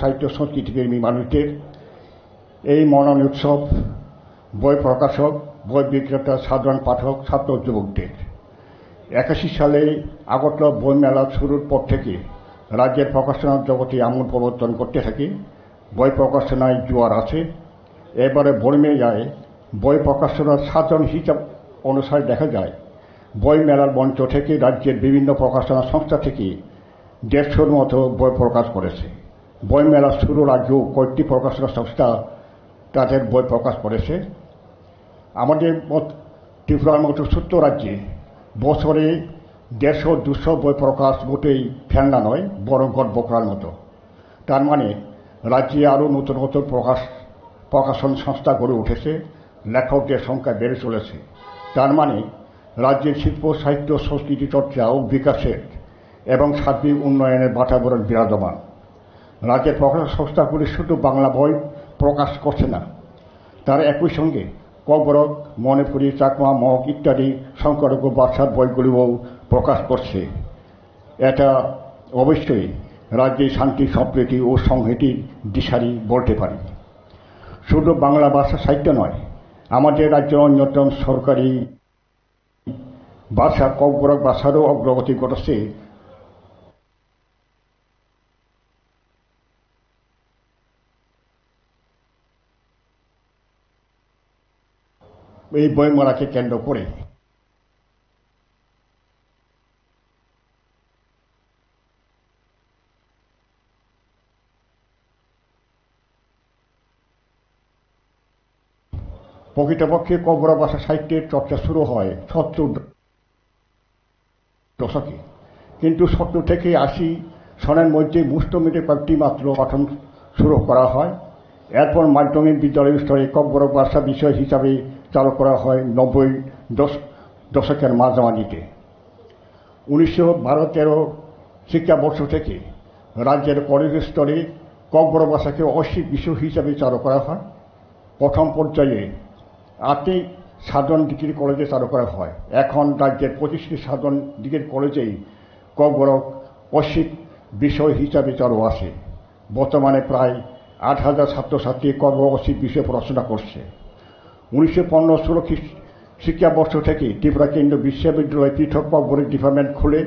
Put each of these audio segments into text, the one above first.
সাহিত্য সংস্কৃতিপ্রেমী মানুষদের এই মনন উৎসব বই প্রকাশক, বই বিক্রেতা, সাধারণ পাঠক, ছাত্র যুবকদের 81 সালে আগরতলা বইমেলা শুরুর পর থেকে রাজ্যের প্রকাশনার জগতে আমূল পরিবর্তন করতে থাকে। বই প্রকাশনায় জোয়ার আছে। এবারে বইমেলায় বই প্রকাশনার সাধারণ হিসাব অনুসারে দেখা যায় বই মেলার মঞ্চ থেকে রাজ্যের বিভিন্ন প্রকাশনা সংস্থা থেকে 150-র মতো বই প্রকাশ করেছে। বইমেলা শুরুর আগেও কয়েকটি প্রকাশনা সংস্থা তাদের বই প্রকাশ করেছে। আমাদের ত্রিপুরার মতো ছোট্ট রাজ্যে বছরে 150-200 বই প্রকাশ মোটেই ফেলনা নয়, বরং গর্ব করার মতো। তার মানে রাজ্যে আরও নতুন নতুন প্রকাশন সংস্থা গড়ে উঠেছে, লেখকদের সংখ্যা বেড়ে চলেছে। তার মানে রাজ্যের শিল্প, সাহিত্য, সংস্কৃতি চর্চা ও বিকাশের এবং সার্বিক উন্নয়নের বাতাবরণ বিরাজমান। রাজ্যের প্রকাশন সংস্থাগুলি শুধু বাংলা বই প্রকাশ করছে না, তারা একই সঙ্গে কবরক, মণিপুরী, চাকমা, মগ ইত্যাদি সংখ্যালঘু ভাষার বইগুলিও প্রকাশ করছে। এটা অবশ্যই রাজ্যের শান্তি, সম্প্রীতি ও সংহতির দিশারি বলতে পারি। শুধু বাংলা ভাষা সাহিত্য নয়, আমাদের রাজ্যের অন্যতম সরকারি ভাষা কবরক ভাষারও অগ্রগতি ঘটেছে। এই বইমেলাকে কেন্দ্র করে প্রকৃতপক্ষে কবরক ভাষা সাহিত্যের চর্চা শুরু হয় 70 দশকে, কিন্তু 70 থেকে 80 সনের মধ্যে মুষ্টিমেয় কয়েকটি মাত্র পাঠন শুরু করা হয়। এরপর মাধ্যমিক বিদ্যালয় স্তরে কবরক ভাষা বিষয় হিসাবে চালু করা হয় 90 দশকের মাঝামাঝিতে। 1912-13 শিক্ষাবর্ষ থেকে রাজ্যের কলেজ স্তরে কবরক ভাষাকে ঐচ্ছিক বিষয় হিসাবে চালু করা হয়। প্রথম পর্যায়ে 8টি সাধারণ ডিগ্রি কলেজে চালু করা হয়। এখন রাজ্যের 25টি সাধারণ ডিগ্রি কলেজেই কবরক ঐচ্ছিক বিষয় হিসাবে চালু আছে। বর্তমানে প্রায় 8,000 ছাত্রছাত্রী কবরক ঐচ্ছিক বিষয়ে পড়াশোনা করছে। 1915-16 শিক্ষাবর্ষ থেকে ত্রিপুরা কেন্দ্রীয় বিশ্ববিদ্যালয় পৃথক কবরক ডিপার্টমেন্ট খুলে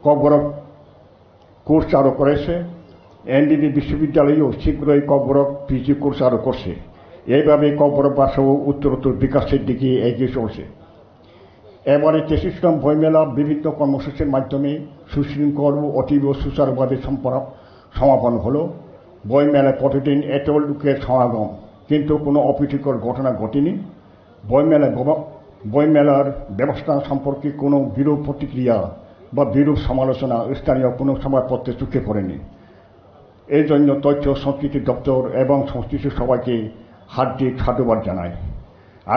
কবরক কোর্স চালু করেছে। এনডিডি বিশ্ববিদ্যালয়েও শীঘ্রই কবরক পিজি কোর্স চালু করছে। এইভাবে কবরক ভাষাও উত্তরোত্তর বিকাশের দিকে এগিয়ে চলছে। এবারে 33তম বইমেলা বিভিন্ন কর্মসূচির মাধ্যমে সুশৃঙ্খল ও অতীব সুচারুভাবে সমাপন হল। বইমেলায় প্রতিদিন এত লোকের সমাগম, কিন্তু কোনো অপ্রীতিকর ঘটনা ঘটেনি। বইমেলার ব্যবস্থা সম্পর্কে কোনো বিরূপ প্রতিক্রিয়া বা বিরূপ সমালোচনা স্থানীয় কোনো সংবাদপত্রে চোখে পড়েনি। এই জন্য তথ্য সংস্কৃতি দপ্তর এবং সংশ্লিষ্ট সবাইকে হার্দিক সাধুবাদ জানাই।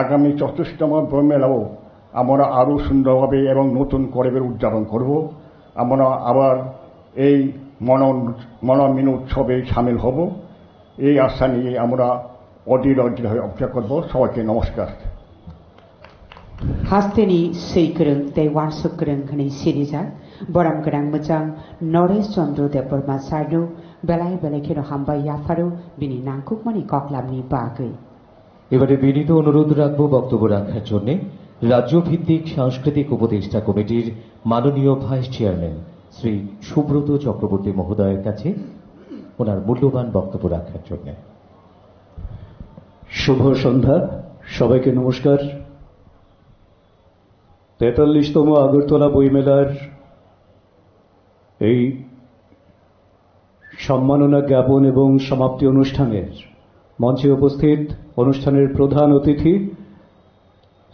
আগামী 34তম বইমেলাও আমরা আরও সুন্দরভাবে এবং নতুন করে উদযাপন করব। আমরা আবার এই মনোমিন উৎসবে সামিল হব, এই আশা নিয়ে আমরা অধীর হয়ে অপেক্ষা করব। সবাইকে নমস্কার। Hasteni Seikrung Taiwan Sukrung Hani Sirija Boram Grang Mujang Noresh Chandra Deborma Sardu Belai Belekino Hamba Yafaru Bini Nangkuk Mani Koklamni Bagui। এবারে বিনীত অনুরোধ রাখব বক্তব্য রাখার জন্য রাজ্য ভিত্তিক সাংস্কৃতিক উপদেষ্টা কমিটির মাননীয় ভাইস চেয়ারম্যান শ্রী সুব্রত চক্রবর্তী মহোদয়ের কাছে ওনার মূল্যবান বক্তব্য রাখার জন্য। শুভ সন্ধ্যা, সবাইকে নমস্কার। 43তম আগরতলা বইমেলার এই সম্মাননা জ্ঞাপন এবং সমাপ্তি অনুষ্ঠানের মঞ্চে উপস্থিত অনুষ্ঠানের প্রধান অতিথি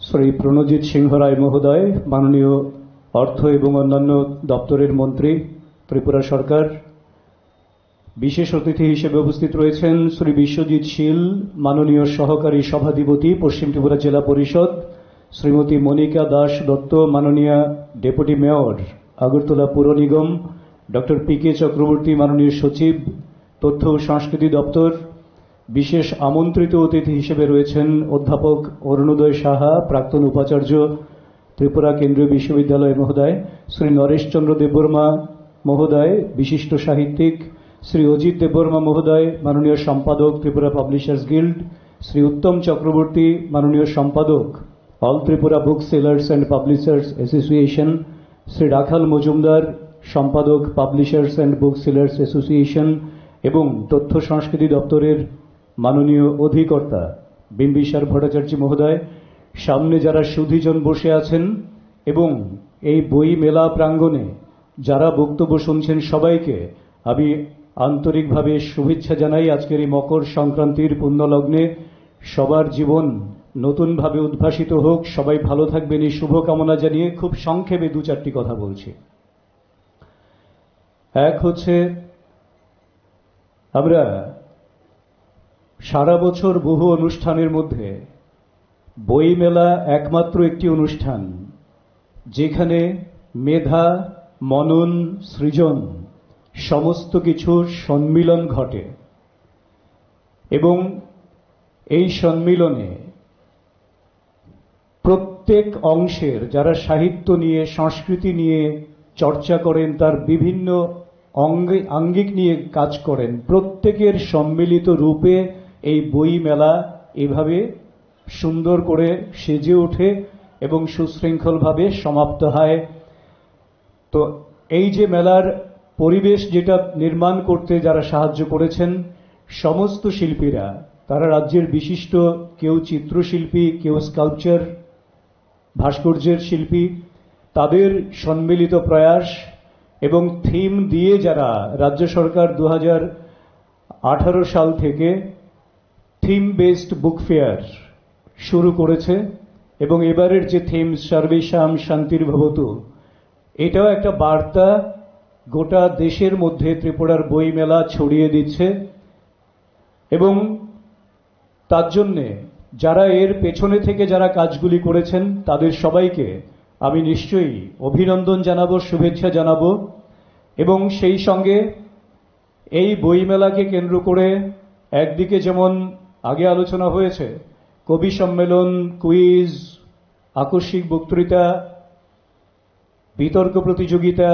শ্রী প্রণজিৎ সিংহ রায় মহোদয়, মাননীয় অর্থ এবং অন্যান্য দপ্তরের মন্ত্রী ত্রিপুরা সরকার। বিশেষ অতিথি হিসেবে উপস্থিত রয়েছেন শ্রী বিশ্বজিৎ শীল, মাননীয় সহকারী সভাধিপতি পশ্চিম ত্রিপুরা জেলা পরিষদ, শ্রীমতী মনিকা দাস দত্ত, মাননীয় ডেপুটি মেয়র আগরতলা পুর নিগম, ডক্টর পি.কে. চক্রবর্তী, মাননীয় সচিব তথ্য ও সংস্কৃতি দপ্তর। বিশেষ আমন্ত্রিত অতিথি হিসেবে রয়েছেন অধ্যাপক অরুণোদয় সাহা, প্রাক্তন উপাচার্য ত্রিপুরা কেন্দ্রীয় বিশ্ববিদ্যালয় মহোদয়, শ্রী নরেশ চন্দ্র দেববর্মা মহোদয়, বিশিষ্ট সাহিত্যিক, শ্রী অজিত দেববর্মা মহোদয়, মাননীয় সম্পাদক, ত্রিপুরা পাবলিশার্স গিল্ড, শ্রী উত্তম চক্রবর্তী, মাননীয় সম্পাদক, all Tripura book sellers and publishers association, Shri Rakhal Majumdar, সম্পাদক, publishers and book sellers association, এবং তথ্য সংস্কৃতি দপ্তরের মাননীয় অধিকর্তা বিম্বিসার ভট্টাচার্য মহোদয়, সামনে যারা সুধীজন বসে আছেন এবং এই বই মেলা প্রাঙ্গণে যারা বক্তব্য শুনছেন, সবাইকে আমি আন্তরিকভাবে শুভেচ্ছা জানাই। আজকের এই মকর সংক্রান্তির পুণ্যলগ্নে সবার জীবন নতুনভাবে উদ্ভাসিত হোক, সবাই ভালো থাকবেন এই শুভকামনা জানিয়ে খুব সংক্ষেপে দু চারটি কথা বলছি। এক হচ্ছে, আমরা সারা বছর বহু অনুষ্ঠানের মধ্যে বই মেলা একমাত্র একটি অনুষ্ঠান যেখানে মেধা, মনন, সৃজন সমস্ত কিছুর সম্মিলন ঘটে, এবং এই সম্মিলনে প্রত্যেক অংশের যারা সাহিত্য নিয়ে, সংস্কৃতি নিয়ে চর্চা করেন, তার বিভিন্ন আঙ্গিক নিয়ে কাজ করেন, প্রত্যেকের সম্মিলিত রূপে এই বই মেলা এভাবে সুন্দর করে সেজে ওঠে এবং সুশৃঙ্খলভাবে সমাপ্ত হয়। তো এই যে মেলার পরিবেশ যেটা নির্মাণ করতে যারা সাহায্য করেছেন, সমস্ত শিল্পীরা, তারা রাজ্যের বিশিষ্ট, কেউ চিত্রশিল্পী, কেউ স্কাল্পচার, ভাস্কর্যের শিল্পী, তাদের সম্মিলিত প্রয়াস এবং থিম দিয়ে যারা রাজ্য সরকার 2018 সাল থেকে থিম বেসড বুক ফেয়ার শুরু করেছে, এবং এবারের যে থিম সর্বেশাম শান্তির্ভবতু, এটাও একটা বার্তা গোটা দেশের মধ্যে ত্রিপুরার বই মেলা ছড়িয়ে দিচ্ছে। এবং তার জন্যে যারা এর পেছনে থেকে যারা কাজগুলি করেছেন, তাদের সবাইকে আমি নিশ্চয়ই অভিনন্দন জানাবো, শুভেচ্ছা জানাবো। এবং সেই সঙ্গে এই বইমেলাকে কেন্দ্র করে একদিকে যেমন আগে আলোচনা হয়েছে, কবি সম্মেলন, কুইজ, আকস্মিক বক্তৃতা, বিতর্ক প্রতিযোগিতা,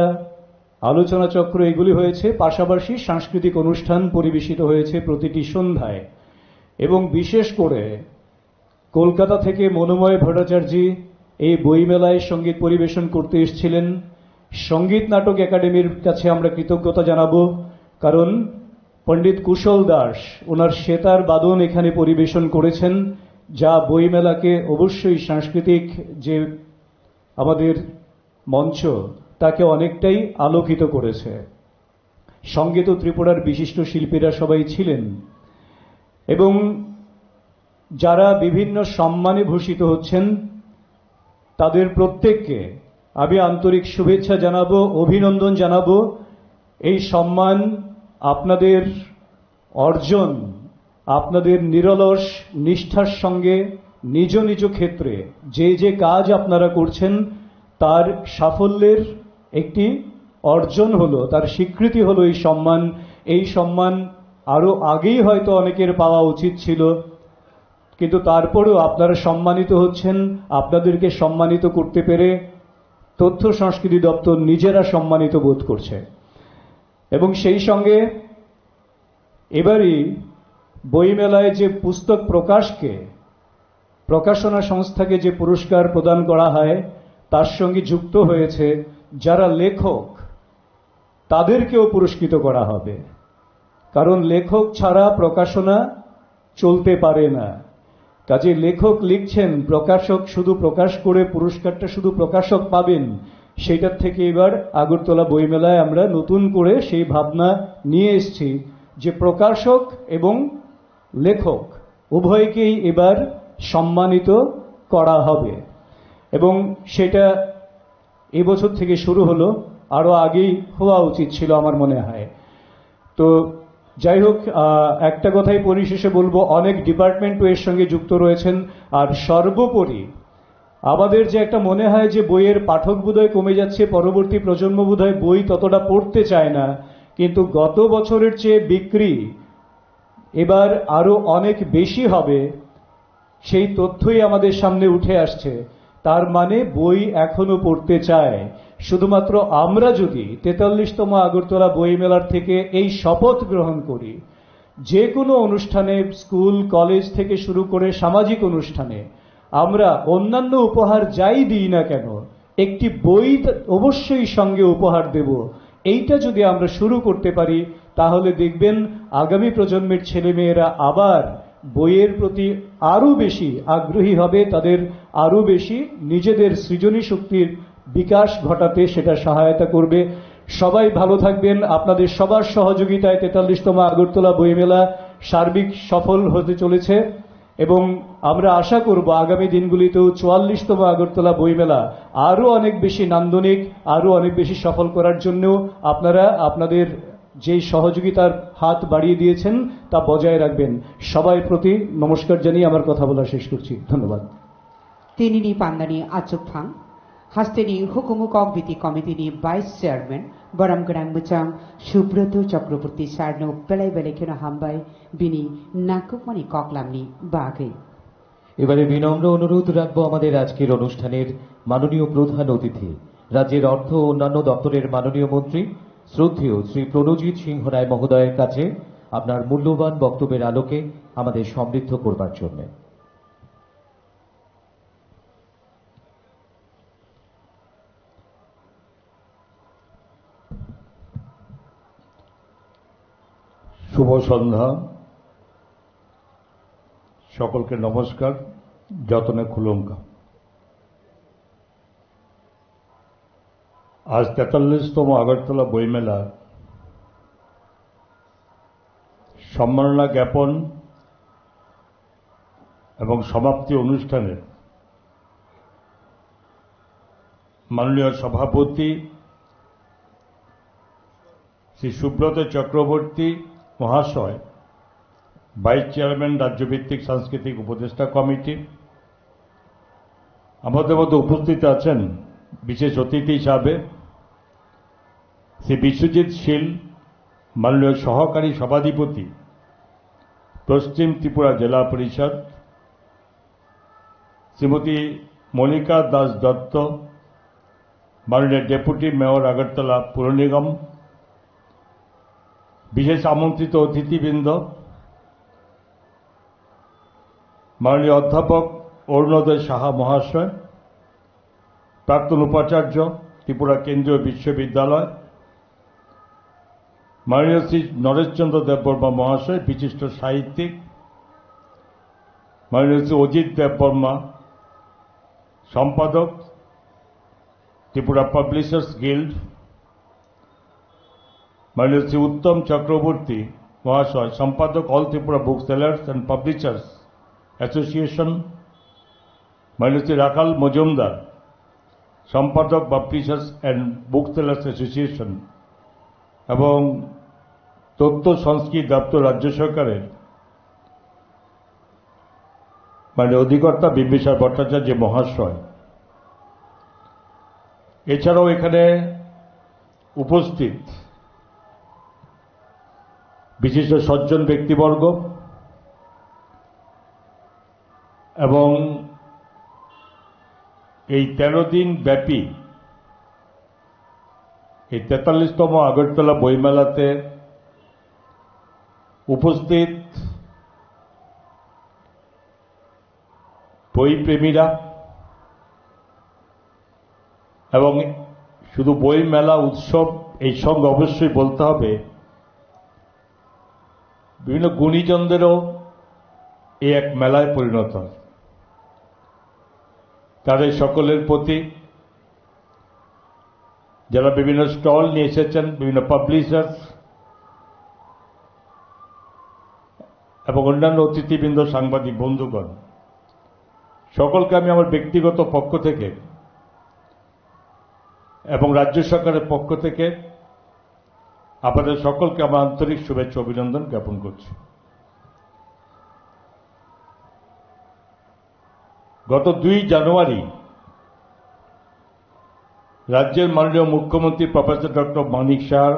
আলোচনা চক্র, এগুলি হয়েছে, পাশাপাশি সাংস্কৃতিক অনুষ্ঠান পরিবেশিত হয়েছে প্রতিটি সন্ধ্যায়। এবং বিশেষ করে কলকাতা থেকে মনোময় ভট্টাচার্য এই বইমেলায় সঙ্গীত পরিবেশন করতে এসেছিলেন। সঙ্গীত নাটক একাডেমির কাছে আমরা কৃতজ্ঞতা জানাবো, কারণ পণ্ডিত কুশল দাস ওনার সেতার বাদন এখানে পরিবেশন করেছেন, যা বইমেলাকে অবশ্যই সাংস্কৃতিক যে আমাদের মঞ্চ তাকে অনেকটাই আলোকিত করেছে। সঙ্গে তো ত্রিপুরার বিশিষ্ট শিল্পীরা সবাই ছিলেন, এবং যারা বিভিন্ন সম্মানে ভূষিত হচ্ছেন তাদের প্রত্যেককে আমি আন্তরিক শুভেচ্ছা জানাবো, অভিনন্দন জানাবো। এই সম্মান আপনাদের অর্জন, আপনাদের নিরলস নিষ্ঠার সঙ্গে নিজ নিজ ক্ষেত্রে যে যে কাজ আপনারা করছেন তার সাফল্যের একটি অর্জন হলো, তার স্বীকৃতি হলো এই সম্মান। এই সম্মান আরো আগেই হয়তো অনেকের পাওয়া উচিত ছিল, কিন্তু তারপরেও আপনারা সম্মানিত হচ্ছেন। আপনাদেরকে সম্মানিত করতে পেরে তথ্য সংস্কৃতি দপ্তর নিজেরা সম্মানিত বোধ করছে। এবং সেই সঙ্গে এবারই বইমেলায় যে পুস্তক প্রকাশকে, প্রকাশনা সংস্থাকে যে পুরস্কার প্রদান করা হয়, তার সঙ্গে যুক্ত হয়েছে যারা লেখক, তাদেরকেও পুরস্কৃত করা হবে। কারণ লেখক ছাড়া প্রকাশনা চলতে পারে না। কাজে লেখক লিখছেন, প্রকাশক শুধু প্রকাশ করে পুরস্কারটা শুধু প্রকাশক পাবেন, সেইটার থেকে এবার আগরতলা বইমেলায় আমরা নতুন করে সেই ভাবনা নিয়ে এসেছি যে প্রকাশক এবং লেখক উভয়কেই এবার সম্মানিত করা হবে। এবং সেটা এবছর থেকে শুরু হলো, আরো আগেই হওয়া উচিত ছিল আমার মনে হয়। তো যাই হোক, একটা কথাই পরিশেষে বলবো, অনেক ডিপার্টমেন্টও এর সঙ্গে যুক্ত রয়েছেন। আর সর্বোপরি আমাদের যে একটা মনে হয় যে বইয়ের পাঠক বোধহয় কমে যাচ্ছে, পরবর্তী প্রজন্ম বোধহয় বই ততটা পড়তে চায় না, কিন্তু গত বছরের চেয়ে বিক্রি এবার আরো অনেক বেশি হবে, সেই তথ্যই আমাদের সামনে উঠে আসছে। তার মানে বই এখনো পড়তে চায়। শুধুমাত্র আমরা যদি 43তম আগরতলা বইমেলার থেকে এই শপথ গ্রহণ করি, যে কোনো অনুষ্ঠানে, স্কুল কলেজ থেকে শুরু করে সামাজিক অনুষ্ঠানে আমরা অন্যান্য উপহার যাই দিই না কেন, একটি বই অবশ্যই সঙ্গে উপহার দেব, এইটা যদি আমরা শুরু করতে পারি, তাহলে দেখবেন আগামী প্রজন্মের ছেলেমেয়েরা আবার বইয়ের প্রতি আরো বেশি আগ্রহী হবে, তাদের আরো বেশি নিজেদের সৃজনী শক্তির বিকাশ ঘটাতে সেটা সহায়তা করবে। সবাই ভালো থাকবেন। আপনাদের সবার সহযোগিতায় 43তম আগরতলা বইমেলা সার্বিক সফল হতে চলেছে এবং আমরা আশা করব আগামী দিনগুলিতেও 44তম আগরতলা বইমেলা আরো অনেক বেশি নান্দনিক, আরো অনেক বেশি সফল করার জন্য আপনারা আপনাদের যেই সহযোগিতার হাত বাড়িয়ে দিয়েছেন তা বজায় রাখবেন। সবাই প্রতি নমস্কার জানিয়ে আমার কথা বলা শেষ করছি। ধন্যবাদ। Tinini Pandani Achupang, Hastini Hukumukok Biti Committee Vice Chairman, Baram Grang Muchang, Shubroto Chakraborty Sarno, Pelai Belekina Hambai, Bini, Nakupmani Koklamni, Bagi. এবারে বিনম্র অনুরোধ রাখবো আমাদের আজকের অনুষ্ঠানের মাননীয় প্রধান অতিথি, রাজ্যের অর্থ ও অন্যান্য দপ্তরের মাননীয় মন্ত্রী শ্রদ্ধেয় শ্রী প্রণজিৎ সিংহ রায় মহোদয়ের কাছে আপনার মূল্যবান বক্তব্যের আলোকে আমাদের সমৃদ্ধ করবার জন্য। শুভ সন্ধ্যা, সকলকে নমস্কার, যতনে খুলুমকা। আজ 43তম আগরতলা বইমেলা সম্মাননা জ্ঞাপন এবং সমাপ্তি অনুষ্ঠানে মাননীয় সভাপতি শ্রী সুব্রত চক্রবর্তী মহাশয়, ভাইস চেয়ারম্যান রাজ্যভিত্তিক সাংস্কৃতিক উপদেষ্টা কমিটি, আমাদের মধ্যে উপস্থিত আছেন বিশেষ অতিথি হিসাবে শ্রী বিশ্বজিৎ শীল, মাননীয় সহকারী সভাধিপতি পশ্চিম ত্রিপুরা জেলা পরিষদ, শ্রীমতী মনিকা দাস দত্ত, মাননীয় ডেপুটি মেয়র আগরতলা পুর নিগম, বিশেষ আমন্ত্রিত অতিথিবৃন্দ, মাননীয় অধ্যাপক অরুণোদয় সাহা মহাশয়, প্রাক্তন উপাচার্য ত্রিপুরা কেন্দ্রীয় বিশ্ববিদ্যালয়, মাননীয় শ্রী নরেশচন্দ্র দেববর্মা মহাশয়, বিশিষ্ট সাহিত্যিক, মাননীয় শ্রী অজিত দেববর্মা, সম্পাদক ত্রিপুরা পাবলিশার্স গিল্ড, মাননীয় শ্রী উত্তম চক্রবর্তী মহাশয়, সম্পাদক all Tripura book sellers and publishers association, মাননীয় শ্রী রাখাল মজুমদার, সম্পাদক publishers and book sellers association, এবং তথ্য সংস্কৃতি দপ্তর রাজ্য সরকারের অধিকর্তা বিম্বিসার ভট্টাচার্য মহাশয়, এছাড়াও এখানে উপস্থিত বিশিষ্ট সজ্জন ব্যক্তিবর্গ এবং এই 13 দিন ব্যাপী এই 43তম আগরতলা বইমেলাতে উপস্থিত বইপ্রেমীরা এবং শুধু বইমেলা উৎসব এই সঙ্গে অবশ্যই বলতে হবে বিভিন্ন গুণীজনদেরও এই এক মেলায় পরিণত হয়। তাদের সকলের প্রতি যারা বিভিন্ন স্টল নিয়ে এসেছেন, বিভিন্ন পাবলিশার্স এবং অন্যান্য অতিথিবৃন্দ, সাংবাদিক বন্ধুগণ, সকলকে আমি আমার ব্যক্তিগত পক্ষ থেকে এবং রাজ্য সরকারের পক্ষ থেকে আপনাদের সকলকে আমার আন্তরিক শুভেচ্ছা অভিনন্দন জ্ঞাপন করছি। গত 2 জানুয়ারি রাজ্যের মাননীয় মুখ্যমন্ত্রী প্রফেসর ডক্টর মানিক সাহা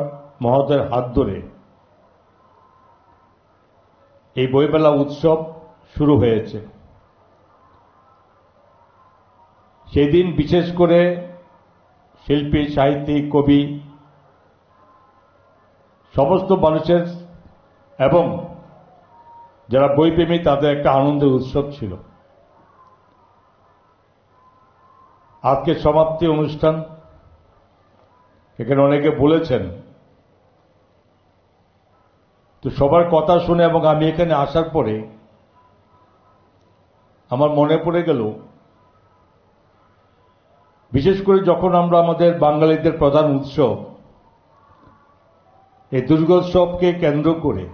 মহোদয়ের হাত ধরে এই বইমেলা উৎসব শুরু হয়েছে। সেই দিন বিশেষ করে শিল্পী, সাহিত্যিক, কবি সমস্ত মানুষের এবং যারা বইপ্রেমী তাদের একটা আনন্দের উৎসব ছিল। আজকে সমাপ্তি অনুষ্ঠান, এখানে অনেকে বলেছেন, তো সবার কথা শুনে এবং আমি এখানে আসার পরে আমার মনে পড়ে গেল, বিশেষ করে যখন আমরা আমাদের বাঙালিদের প্রধান উৎসব এই দুর্গোৎসবকে কেন্দ্র করে,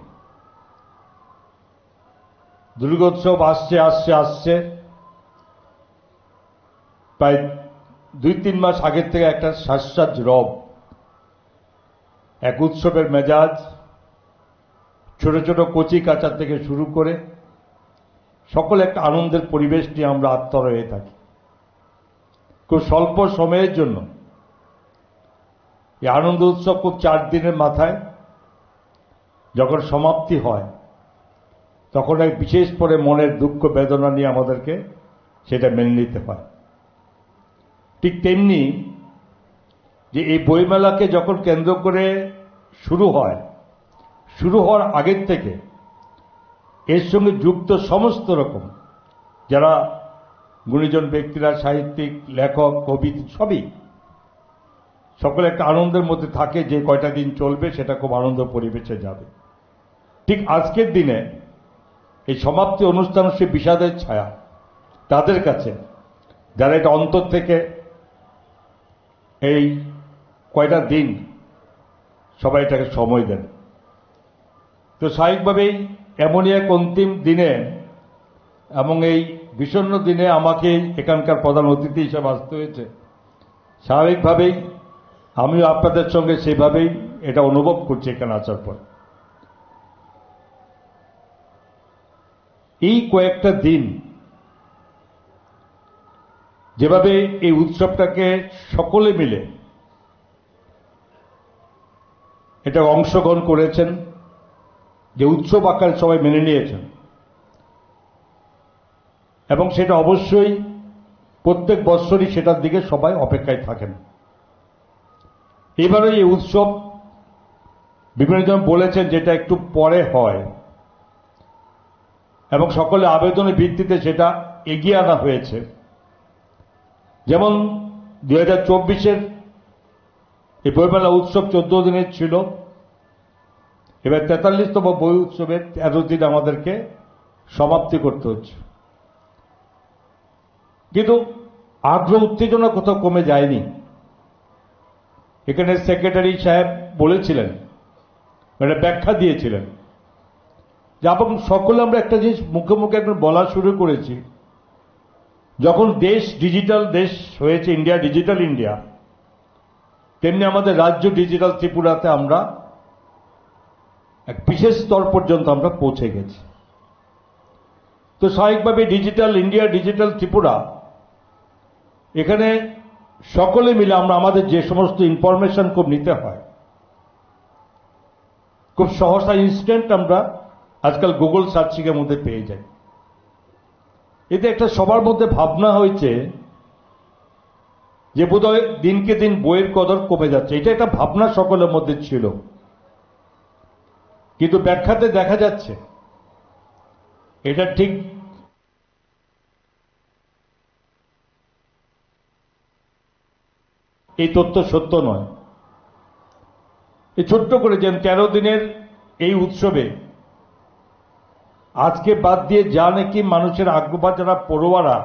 দুর্গোৎসব আসছে আসছে আসছে প্রায় 2-3 মাস আগের থেকে একটা শ্বাসসাজ রব, এক উৎসবের মেজাজ, ছোট ছোট কচি কাঁচা থেকে শুরু করে সকলে একটা আনন্দের পরিবেশ নিয়ে আমরা আত্মর হয়ে থাকি। খুব স্বল্প সময়ের জন্য এই আনন্দ উৎসব খুব 4 দিনের মাথায় যখন সমাপ্তি হয় তখন এক বিশেষ করে মনের দুঃখ বেদনা নিয়ে আমাদেরকে সেটা মেনে নিতে হয়। ঠিক তেমনি যে এই বইমেলাকে যখন কেন্দ্র করে শুরু হয়, শুরু হওয়ার আগের থেকে এর সঙ্গে যুক্ত সমস্ত রকম যারা গুণীজন ব্যক্তিরা, সাহিত্যিক, লেখক, কবি সবই সকলে একটা আনন্দের মধ্যে থাকে যে কয়টা দিন চলবে সেটা খুব আনন্দ পরিবেশে যাবে। ঠিক আজকের দিনে এই সমাপ্তি অনুষ্ঠান সে বিষাদের ছায়া তাদের কাছে যারা এটা অন্তর থেকে এই কয়টা দিন সবাই এটাকে সময় দেন। তো স্বাভাবিকভাবেই এমনই এক অন্তিম দিনে এবং এই বিষণ্ণ দিনে আমাকে এখানকার প্রধান অতিথি হিসেবে আসতে হয়েছে। স্বাভাবিকভাবেই আমিও আপনাদের সঙ্গে সেভাবেই এটা অনুভব করছি এখানে আসার পর। এই কয়েকটা দিন যেভাবে এই উৎসবটাকে সকলে মিলে এটা অংশগ্রহণ করেছেন, যে উৎসব আকারে সবাই মেনে নিয়েছেন, এবং সেটা অবশ্যই প্রত্যেক বৎসরই সেটার দিকে সবাই অপেক্ষায় থাকেন। এবারে এই উৎসব বিভিন্ন জন বলেছেন যেটা একটু পরে হয় এবং সকলে আবেদনের ভিত্তিতে সেটা এগিয়ে আনা হয়েছে। যেমন 2024-এর এই বইমেলা উৎসব 14 দিনের ছিল, এবার 43তম বই উৎসবের 13 দিন আমাদেরকে সমাপ্তি করতে হচ্ছে। কিন্তু আগ্রহ উত্তেজনা কোথাও কমে যায়নি। এখানে সেক্রেটারি সাহেব বলেছিলেন, মানে ব্যাখ্যা দিয়েছিলেন যে এবং সকলে আমরা একটা জিনিস মুখে মুখে একবার বলা শুরু করেছি, যখন দেশ ডিজিটাল দেশ হয়েছে, ইন্ডিয়া ডিজিটাল ইন্ডিয়া, তেমনি আমাদের রাজ্য ডিজিটাল ত্রিপুরাতে আমরা এক বিশেষ স্তর পর্যন্ত আমরা পৌঁছে গেছি। তো স্বাভাবিকভাবে ডিজিটাল ইন্ডিয়া, ডিজিটাল ত্রিপুরা, এখানে সকলে মিলে আমরা আমাদের যে সমস্ত ইনফরমেশন খুব নিতে হয় খুব সহসা ইনস্ট্যান্ট আমরা আজকাল গুগল সার্চিংয়ের মধ্যে পেয়ে যাই। এতে একটা সবার মধ্যে ভাবনা হয়েছে যে বোধহয় দিনকে দিন বইয়ের কদর কমে যাচ্ছে, এটা একটা ভাবনা সকলের মধ্যে ছিল। কিন্তু ব্যাখ্যাতে দেখা যাচ্ছে এটা ঠিক এই তথ্য সত্য নয়। এই ছোট্ট করে যেন 13 দিনের এই উৎসবে আজকে বাদ দিয়ে যা নাকি মানুষের আগ্রহ, যারা পড়ুয়ারা,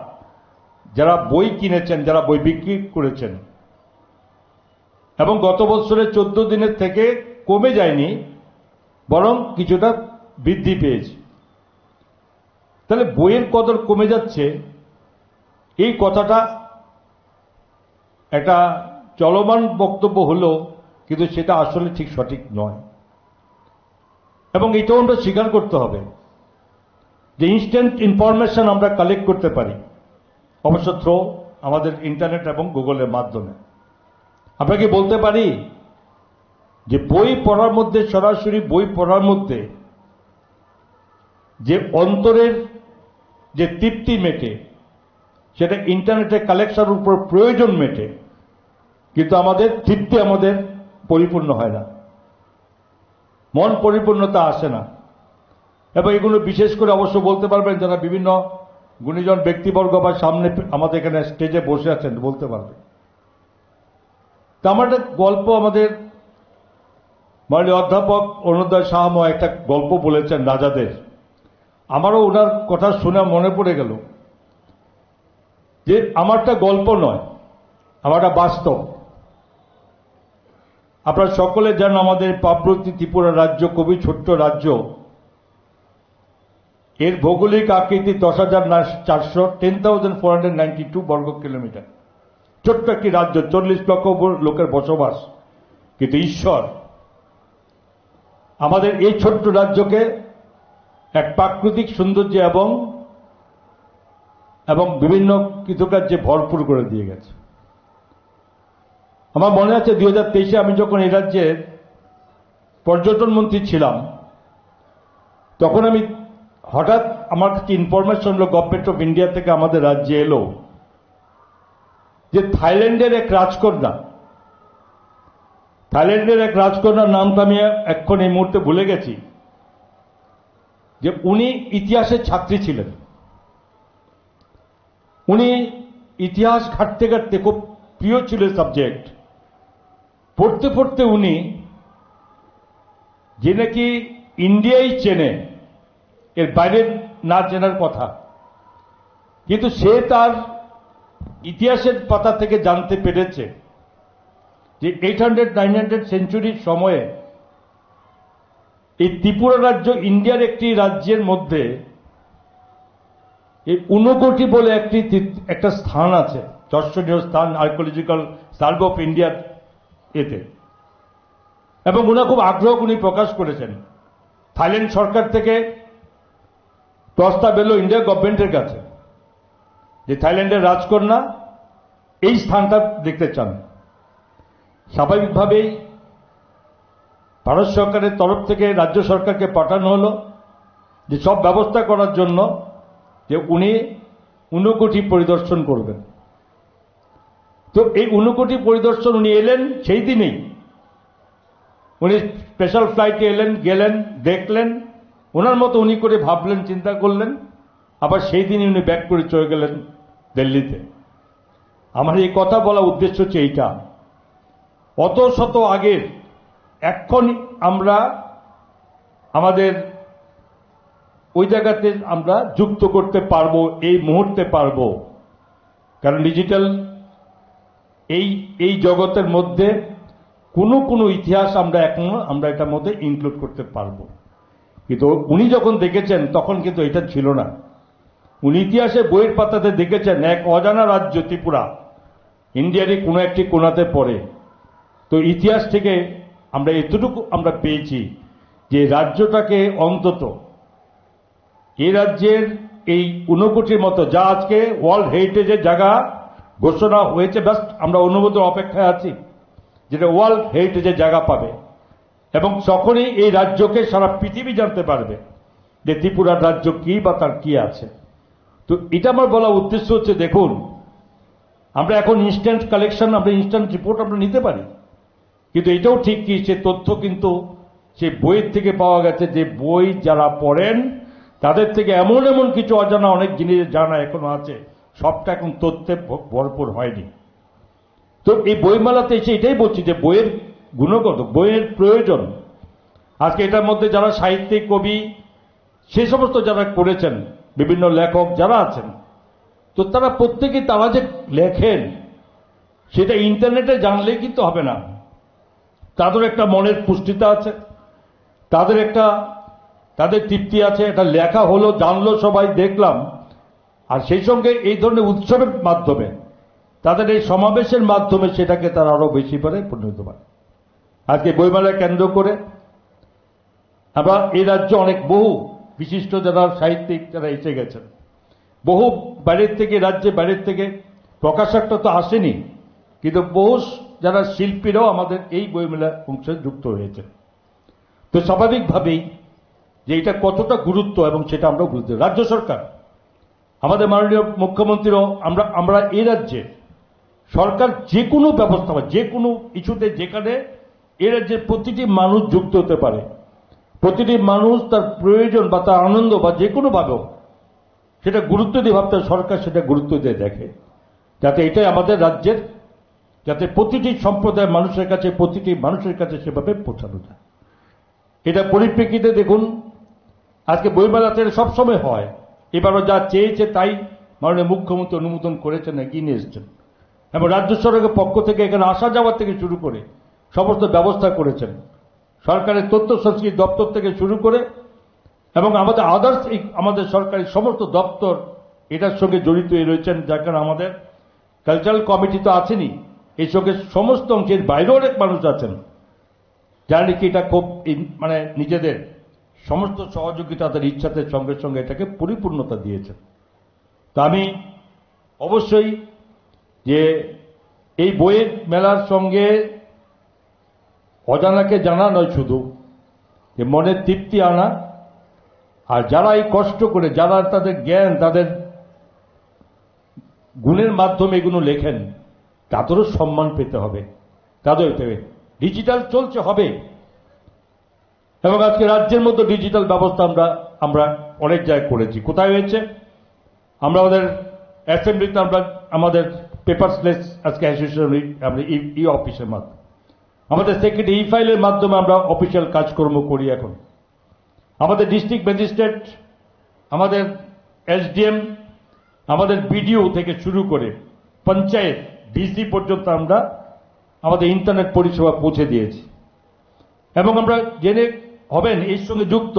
যারা বই কিনেছেন, যারা বই বিক্রি করেছেন, এবং গত বছরের 14 দিনের থেকে কমে যায়নি, বরং কিছুটা বৃদ্ধি পেয়েছে। তাহলে বইয়ের কদর কমে যাচ্ছে, এই কথাটা একটা চলমান বক্তব্য হলো, কিন্তু সেটা আসলে ঠিক সঠিক নয়। এবং এটাও আমরা স্বীকার করতে হবে যে ইনস্ট্যান্ট ইনফরমেশন আমরা কালেক্ট করতে পারি, অবশ্য থ্রো আমাদের ইন্টারনেট এবং গুগলের মাধ্যমে। আমরা কি বলতে পারি যে বই পড়ার মধ্যে, সরাসরি বই পড়ার মধ্যে যে অন্তরের যে তৃপ্তি মেটে, সেটা ইন্টারনেটে কালেকশনের উপর প্রয়োজন মেটে, কিন্তু আমাদের তৃপ্তি আমাদের পরিপূর্ণ হয় না, মন পরিপূর্ণতা আসে না। এবং এগুলো বিশেষ করে অবশ্য বলতে পারবেন যারা বিভিন্ন গুণীজন ব্যক্তিবর্গ বা সামনে আমাদের এখানে স্টেজে বসে আছেন, বলতে পারবেন। তা আমার একটা গল্প, আমাদের মাননীয় অধ্যাপক অরুণোদয় শাহ একটা গল্প বলেছেন রাজাদের। আমারও ওনার কথা শুনে মনে পড়ে গেল যে আমারটা গল্প নয়, আমারটা বাস্তব। আপনারা সকলে জানেন আমাদের পার্বতী ত্রিপুরা রাজ্য খুবই ছোট্ট রাজ্য। এর ভৌগোলিক আকৃতি 10,492 বর্গ কিলোমিটার। ছোট্ট একটি রাজ্য, 40 লক্ষ লোকের বসবাস। কিন্তু ঈশ্বর আমাদের এই ছোট্ট রাজ্যকে এক প্রাকৃতিক সৌন্দর্য এবং বিভিন্ন কৃতকার্যে ভরপুর করে দিয়ে গেছে। আমার মনে আছে 2023-এ আমি যখন এই রাজ্যের পর্যটন মন্ত্রী ছিলাম, তখন আমি হঠাৎ আমার কাছে ইনফরমেশন হলো গভর্নমেন্ট অফ ইন্ডিয়া থেকে আমাদের রাজ্যে এলো যে থাইল্যান্ডের এক রাজকন্যার নামটা আমি এখন এই মুহূর্তে ভুলে গেছি, যে উনি ইতিহাসের ছাত্রী ছিলেন। উনি ইতিহাস ঘাটতে ঘাটতে খুব প্রিয় ছিল সাবজেক্ট। পড়তে পড়তে উনি, যে নাকি ইন্ডিয়াই চেনে, এর বাইরে না চেনার কথা, কিন্তু সে তার ইতিহাসের পাতা থেকে জানতে পেরেছে যে 800-900 সেঞ্চুরির সময়ে এই ত্রিপুরা রাজ্য ইন্ডিয়ার একটি রাজ্যের মধ্যে এই ঊনকোটি বলে একটা স্থান আছে, দর্শনীয় স্থান, আর্কিওলজিক্যাল সার্ভে অফ ইন্ডিয়ার এতে। এবং উনি খুব আগ্রহ উনি প্রকাশ করেছেন। থাইল্যান্ড সরকার থেকে প্রস্তাব এলো ইন্ডিয়া গভর্নমেন্টের কাছে যে থাইল্যান্ডের রাজকন্যা এই স্থানটা দেখতে চান। স্বাভাবিকভাবেই ভারত সরকারের তরফ থেকে রাজ্য সরকারকে পাঠানো হলো যে সব ব্যবস্থা করার জন্য, যে উনি ঊনকোটি পরিদর্শন করবেন। তো এই ঊনকোটি পরিদর্শন উনি এলেন সেই দিনেই। উনি স্পেশাল ফ্লাইটে এলেন, গেলেন, দেখলেন, ওনার মতো উনি করে ভাবলেন, চিন্তা করলেন, আবার সেই দিনই উনি ব্যাক করে চলে গেলেন দিল্লিতে। আমার এই কথা বলা উদ্দেশ্য হচ্ছে এইটা, অত শত আগের এখন আমরা আমাদের ওই জায়গাতে আমরা যুক্ত করতে পারবো, এই মুহূর্তে পারবো। কারণ ডিজিটাল এই জগতের মধ্যে কোনো ইতিহাস আমরা এটার মধ্যে ইনক্লুড করতে পারবো। কিন্তু উনি যখন দেখেছেন তখন কিন্তু এটা ছিল না। উনি ইতিহাসে বইয়ের পাতাতে দেখেছেন এক অজানা রাজ্য ত্রিপুরা ইন্ডিয়ারই কোনো একটি কোণাতে পড়ে। তো ইতিহাস থেকে আমরা এতটুকু আমরা পেয়েছি যে রাজ্যটাকে অন্তত এই রাজ্যের এই ঊনকোটির মতো, যা আজকে ওয়ার্ল্ড হেরিটেজের জায়গা ঘোষণা হয়েছে, ব্যাস আমরা অনুমোদন অপেক্ষায় আছি, যেটা ওয়ার্ল্ড হেরিটেজের জায়গা পাবে। এবং তখনই এই রাজ্যকে সারা পৃথিবী জানতে পারবে যে ত্রিপুরার রাজ্য কি বা তার কি আছে। তো এটা আমার বলা উদ্দেশ্য হচ্ছে, দেখুন আমরা এখন ইনস্ট্যান্ট কালেকশন, আমরা ইনস্ট্যান্ট রিপোর্ট আমরা নিতে পারি, কিন্তু এটাও ঠিক কি সে তথ্য কিন্তু সে বইয়ের থেকে পাওয়া গেছে, যে বই যারা পড়েন তাদের থেকে এমন কিছু অজানা অনেক জিনিস জানা এখনো আছে, সবটা এখন তথ্যে ভরপুর হয়নি। তো এই বইমেলাতে এসে এটাই বলছি যে বইয়ের গুণগত, বইয়ের প্রয়োজন। আজকে এটার মধ্যে যারা সাহিত্যিক, কবি, সে সমস্ত যারা করেছেন, বিভিন্ন লেখক যারা আছেন, তো তারা প্রত্যেকে তারা যে লেখেন সেটা ইন্টারনেটে জানলেই কিন্তু হবে না। তাদের একটা মনের পুষ্টিতা আছে, তাদের তৃপ্তি আছে, এটা লেখা হলো, জানলো, সবাই দেখলাম। আর সেই সঙ্গে এই ধরনের উৎসবের মাধ্যমে, তাদের এই সমাবেশের মাধ্যমে সেটাকে তারা আরো বেশি করে পরিণত হয়। আজকে বইমেলা কেন্দ্র করে আমরা এই রাজ্যে অনেক বহু বিশিষ্ট যারা সাহিত্যিক যারা এসে গেছেন, বহু বাইরের থেকে, রাজ্যে বাইরের থেকে, প্রকাশকটা তো আসেনি, কিন্তু বহু যারা শিল্পীরাও আমাদের এই বইমেলা অংশে যুক্ত হয়েছে। তো স্বাভাবিকভাবেই যে এটা কতটা গুরুত্ব এবং সেটা আমরা বুঝতে, রাজ্য সরকার, আমাদের মাননীয় মুখ্যমন্ত্রীও আমরা এই রাজ্যে সরকার যে কোনো ব্যবস্থা বা যে কোনো ইস্যুতে যেখানে এর যে প্রতিটি মানুষ যুক্ত হতে পারে, প্রতিটি মানুষ তার প্রয়োজন বা তার আনন্দ বা যে কোনোভাবেও সেটা গুরুত্ব দিয়ে ভাবতে সরকার সেটা গুরুত্ব দিয়ে দেখে, যাতে এটাই আমাদের রাজ্যের, যাতে প্রতিটি সম্প্রদায়ের মানুষের কাছে, প্রতিটি মানুষের কাছে সেভাবে পৌঁছানো যায়। এটা পরিপ্রেক্ষিতে দেখুন, আজকে বইমেলাতে সবসময় হয়, এবারও যা চেয়েছে তাই মাননীয় মুখ্যমন্ত্রী অনুমোদন করেছেন, এগিয়ে নিয়ে এসছেন, এবং রাজ্য সরকারের পক্ষ থেকে এখানে আসা যাওয়ার থেকে শুরু করে সমস্ত ব্যবস্থা করেছেন। সরকারের তথ্য সংস্কৃতি দপ্তর থেকে শুরু করে এবং আমাদের আদার্স আমাদের সরকারি সমস্ত দপ্তর এটার সঙ্গে জড়িত হয়ে রয়েছেন, যার কারণে আমাদের কালচারাল কমিটি তো আছেনই, এই সঙ্গে সমস্ত অংশের বাইরেও অনেক মানুষ আছেন যারা নাকি এটা খুব মানে নিজেদের সমস্ত সহযোগিতা তাদের ইচ্ছাতে সঙ্গে সঙ্গে এটাকে পরিপূর্ণতা দিয়েছেন। তা আমি অবশ্যই যে এই বইয়ের মেলার সঙ্গে অজানাকে জানা নয়, শুধু যে মনের তৃপ্তি আনা, আর যারা এই কষ্ট করে, যারা তাদের জ্ঞান, তাদের গুণের মাধ্যমে এগুলো লেখেন, তাদেরও সম্মান পেতে হবে, তাদের পেবে। ডিজিটাল চলছে, হবে, এবং আজকে রাজ্যের মধ্যে ডিজিটাল ব্যবস্থা আমরা অনেক জায়গায় করেছি। কোথায় হয়েছে? আমরা আমাদের অ্যাসেম্বলিতে আমরা আমাদের পেপারসলেস আজকে অ্যাসোসিয়েশন আমরা ই অফিসের মাধ্যমে, আমাদের সেক্রেটারি ই ফাইলের মাধ্যমে আমরা অফিসিয়াল কাজকর্ম করি। এখন আমাদের ডিস্ট্রিক্ট ম্যাজিস্ট্রেট, আমাদের এসডিএম, আমাদের বিডিও থেকে শুরু করে পঞ্চায়েত ডিসি পর্যন্ত আমরা আমাদের ইন্টারনেট পরিষেবা পৌঁছে দিয়েছি। এবং আমরা জেনে হবেন এর সঙ্গে যুক্ত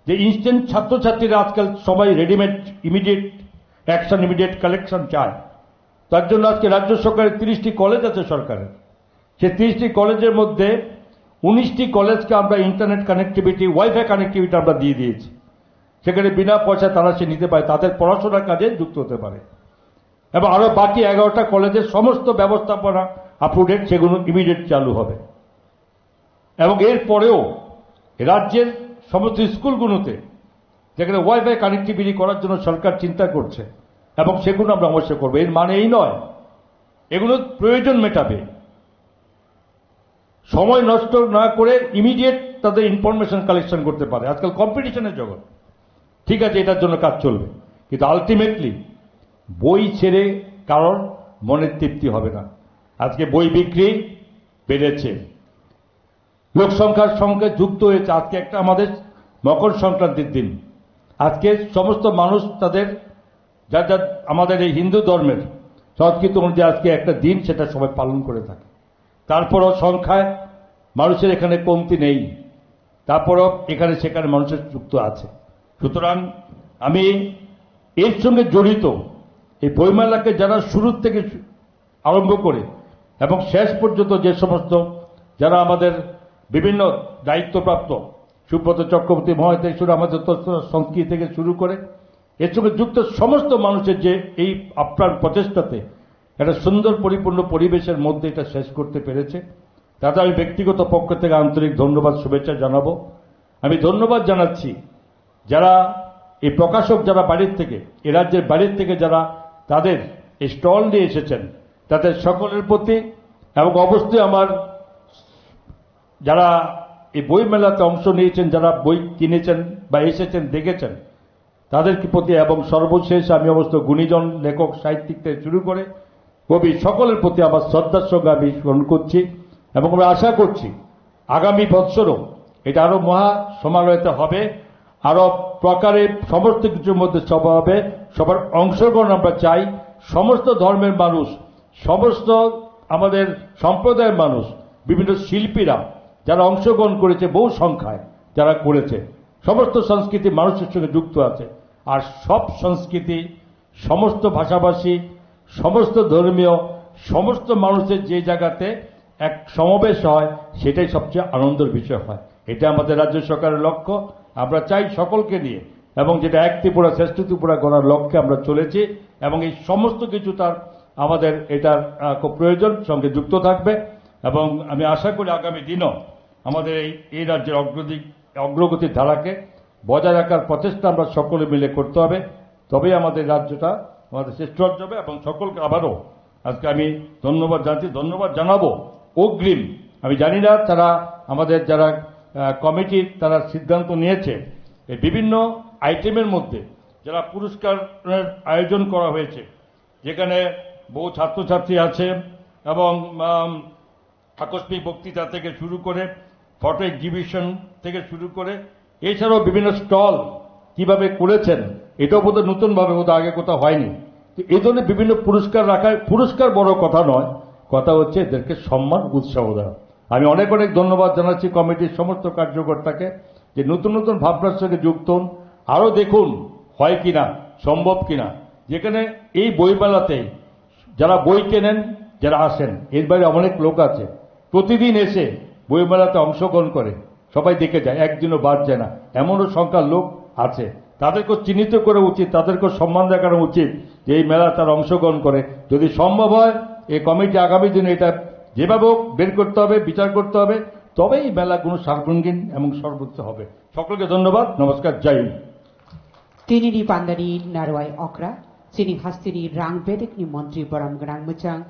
যে ইনস্ট্যান্ট ছাত্রছাত্রীরা আজকাল সবাই readymade immediate action, immediate collection চায়। তার জন্য আজকে রাজ্য সরকারের 30টি কলেজ আছে সরকারের, সেই 30টি কলেজের মধ্যে 19টি কলেজকে আমরা ইন্টারনেট কানেক্টিভিটি, ওয়াইফাই কানেক্টিভিটি আমরা দিয়ে দিয়েছি। সেখানে বিনা পয়সায় তারা সে নিতে পারে, তাদের পড়াশোনার কাজে যুক্ত হতে পারে। এবং আরো বাকি 11টা কলেজের সমস্ত ব্যবস্থাপনা আপ টু ডেট, সেগুলো ইমিডিয়েট চালু হবে। এবং এর পরেও রাজ্যের সমস্ত স্কুলগুলোতে যেখানে ওয়াইফাই কানেক্টিভিটি করার জন্য সরকার চিন্তা করছে, এবং সেগুলো আমরা অবশ্যই করবো। এর মানে এই নয় এগুলো প্রয়োজন মেটাবে, সময় নষ্ট না করে ইমিডিয়েট তাদের ইনফরমেশন কালেকশন করতে পারে। আজকাল কম্পিটিশনের জগৎ, ঠিক আছে, এটার জন্য কাজ চলবে, কিন্তু আলটিমেটলি বই ছেড়ে কারণ মনের তৃপ্তি হবে না। আজকে বই বিক্রি বেড়েছে, লোক সংখ্যার সঙ্গে যুক্ত হয়েছে। আজকে একটা আমাদের মকর সংক্রান্তির দিন, আজকে সমস্ত মানুষ তাদের যার যার আমাদের এই হিন্দু ধর্মের সংস্কৃতি অনুযায়ী আজকে একটা দিন সেটা সবাই পালন করে থাকে। তারপরও সংখ্যায় মানুষের এখানে কমতি নেই, তারপরও এখানে সেখানে মানুষের যুক্ত আছে। সুতরাং আমি এর সঙ্গে জড়িত এই বইমেলাকে যারা শুরুর থেকে আরম্ভ করে এবং শেষ পর্যন্ত যে সমস্ত যারা আমাদের বিভিন্ন দায়িত্বপ্রাপ্ত, সুব্রত চক্রবর্তী মহাশয় থেকে শুরু, আমাদের তথ্য সংস্কৃতি থেকে শুরু করে এর সঙ্গে যুক্ত সমস্ত মানুষের যে এই আপ্রাণ প্রচেষ্টাতে একটা সুন্দর পরিপূর্ণ পরিবেশের মধ্যে এটা শেষ করতে পেরেছে, তাতে আমি ব্যক্তিগত পক্ষ থেকে আন্তরিক ধন্যবাদ, শুভেচ্ছা জানাবো। আমি ধন্যবাদ জানাচ্ছি যারা এই প্রকাশক, যারা বাড়ির থেকে, এ রাজ্যের বাড়ির থেকে যারা তাদের এই স্টল নিয়ে এসেছেন, তাদের সকলের প্রতি, এবং অবশ্যই আমার যারা এই বই মেলাতে অংশ নিয়েছেন, যারা বই কিনেছেন বা এসেছেন দেখেছেন, তাদেরকে প্রতি, এবং সর্বশেষ আমি অবশ্য গুণীজন, লেখক, সাহিত্যিক থেকে শুরু করে কবি সকলের প্রতি আমার শ্রদ্ধার সঙ্গে আমি স্মরণ করছি। এবং আমরা আশা করছি আগামী বৎসরও এটা আরো মহা সমারোহিত হবে, আরো প্রকারে সমস্ত কিছুর মধ্যে সভা হবে, সবার অংশগ্রহণ আমরা চাই। সমস্ত ধর্মের মানুষ, সমস্ত আমাদের সম্প্রদায়ের মানুষ, বিভিন্ন শিল্পীরা যারা অংশগ্রহণ করেছে, বহু সংখ্যায় যারা করেছে, সমস্ত সংস্কৃতি মানুষের সঙ্গে যুক্ত আছে। আর সব সংস্কৃতি, সমস্ত ভাষাভাষী, সমস্ত ধর্মীয়, সমস্ত মানুষের যে জায়গাতে এক সমাবেশ হয়, সেটাই সবচেয়ে আনন্দের বিষয় হয়। এটা আমাদের রাজ্য সরকারের লক্ষ্য। আমরা চাই সকলকে নিয়ে, এবং যেটা এক ত্রিপুরা শ্রেষ্ঠ ত্রিপুরা গড়ার লক্ষ্যে আমরা চলেছি, এবং এই সমস্ত কিছু তার আমাদের এটার খুব প্রয়োজন, সঙ্গে যুক্ত থাকবে। এবং আমি আশা করি আগামী দিনও আমাদের এই রাজ্যের অগ্রগতির ধারাকে বজায় রাখার প্রচেষ্টা আমরা সকলে মিলে করতে হবে, তবেই আমাদের রাজ্যটা আমাদের শ্রেষ্ঠ রাজ্য হবে। এবং সকলকে আবারও আজকে আমি ধন্যবাদ জানাবো অগ্রিম। আমি জানি না তারা আমাদের যারা কমিটির তারা সিদ্ধান্ত নিয়েছে এই বিভিন্ন আইটেমের মধ্যে যারা পুরস্কারের আয়োজন করা হয়েছে, যেখানে বহু ছাত্রছাত্রী আছে এবং আকস্মিক বক্তৃতা থেকে শুরু করে ফটো এক্সিবিশন থেকে শুরু করে এছাড়াও বিভিন্ন স্টল কিভাবে করেছেন, এটাও বোধহয় নতুনভাবে বোধহয় আগে কোথাও হয়নি। তো এই ধরনের বিভিন্ন পুরস্কার রাখায় পুরস্কার বড় কথা নয়, কথা হচ্ছে এদেরকে সম্মান উৎসাহ দেওয়া। আমি অনেক অনেক ধন্যবাদ জানাচ্ছি কমিটির সমস্ত কার্যকর্তাকে যে নতুন নতুন ভাবনার সঙ্গে যুক্ত হন। আরও দেখুন হয় কিনা, সম্ভব কিনা, যেখানে এই বইমেলাতে যারা বই কেনেন, যারা আসেন, এর বাইরে অনেক লোক আছে প্রতিদিন এসে বইমেলাতে অংশগ্রহণ করে, সবাই দেখে যায়, একদিনও বাদ যায় না, এমনও সংখ্যার লোক আছে। তাদেরকে চিহ্নিত করা উচিত, তাদেরকে সম্মান দেখানো উচিত যে এই মেলা তার অংশগ্রহণ করে। যদি সম্ভব হয় এই কমিটি আগামী দিনে এটা যেভাবে হোক বের করতে হবে, বিচার করতে হবে, তবেই এই মেলাগুলো সার্বঙ্গীন এবং সর্বোচ্চ হবে। সকলকে ধন্যবাদ, নমস্কার, জয় Hind. Tinini Pandani Narwai Okra, Sini Hastini Rang Bedekni Montri Boram Grang Muchang,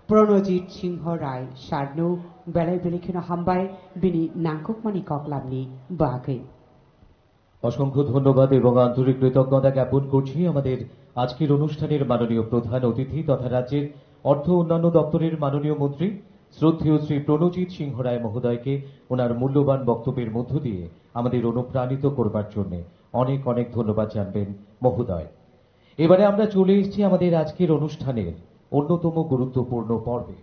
Pronojit Singho Rai, Sharnu, Belai Belikino Hambai, Bini Nankukmani Koklamni, Bagai. অসংখ্য ধন্যবাদ এবং আন্তরিক কৃতজ্ঞতা জ্ঞাপন করছি আমাদের আজকের অনুষ্ঠানের মাননীয় প্রধান অতিথি তথা রাজ্যের অর্থ উন্নয়ন দপ্তরের মাননীয় মন্ত্রী শ্রদ্ধেয় শ্রী প্রণজিৎ সিংহ রায় মহোদয়কে ওনার মূল্যবান বক্তব্যের মধ্য দিয়ে আমাদের অনুপ্রাণিত করবার জন্য অনেক অনেক ধন্যবাদ জানবেন মহোদয়। এবারে আমরা চলে এসেছি আমাদের আজকের অনুষ্ঠানের অন্যতম গুরুত্বপূর্ণ পর্বে।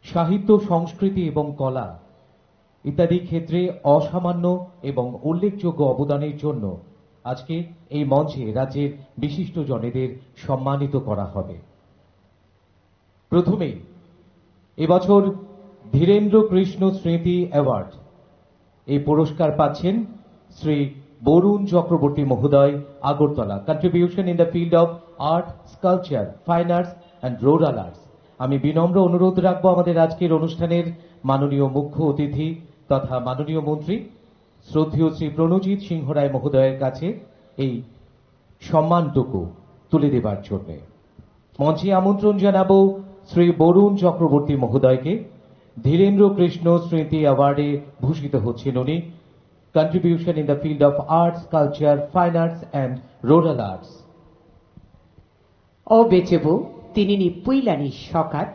সাহিত্য, সংস্কৃতি এবং কলা ইত্যাদি ক্ষেত্রে অসামান্য এবং উল্লেখযোগ্য অবদানের জন্য আজকে এই মঞ্চে রাজ্যের বিশিষ্ট জনেদের সম্মানিত করা হবে। প্রথমেই এবছর ধীরেন্দ্র কৃষ্ণ স্মৃতি অ্যাওয়ার্ড এই পুরস্কার পাচ্ছেন শ্রী বরুণ চক্রবর্তী মহোদয়, Agartala, contribution in the field of art, sculpture, fine arts and rural arts. আমি বিনম্র অনুরোধ রাখবো আমাদের আজকের অনুষ্ঠানের মাননীয় মুখ্য অতিথি তথা মাননীয় মন্ত্রী শ্রদ্ধেয় শ্রী প্রণজিৎ সিংহ রায় মহোদয়ের কাছে এই সম্মানটুকু তুলে দেবার জন্য মঞ্চে আমন্ত্রণ জানাবো শ্রী বরুণ চক্রবর্তী মহোদয়কে। ধীরেন্দ্র কৃষ্ণ স্মৃতি অ্যাওয়ার্ডে ভূষিত হচ্ছেন উনি, contribution in the field of arts, culture, fine arts and rural arts. O Bechebu, Tinini Puilani Shokat,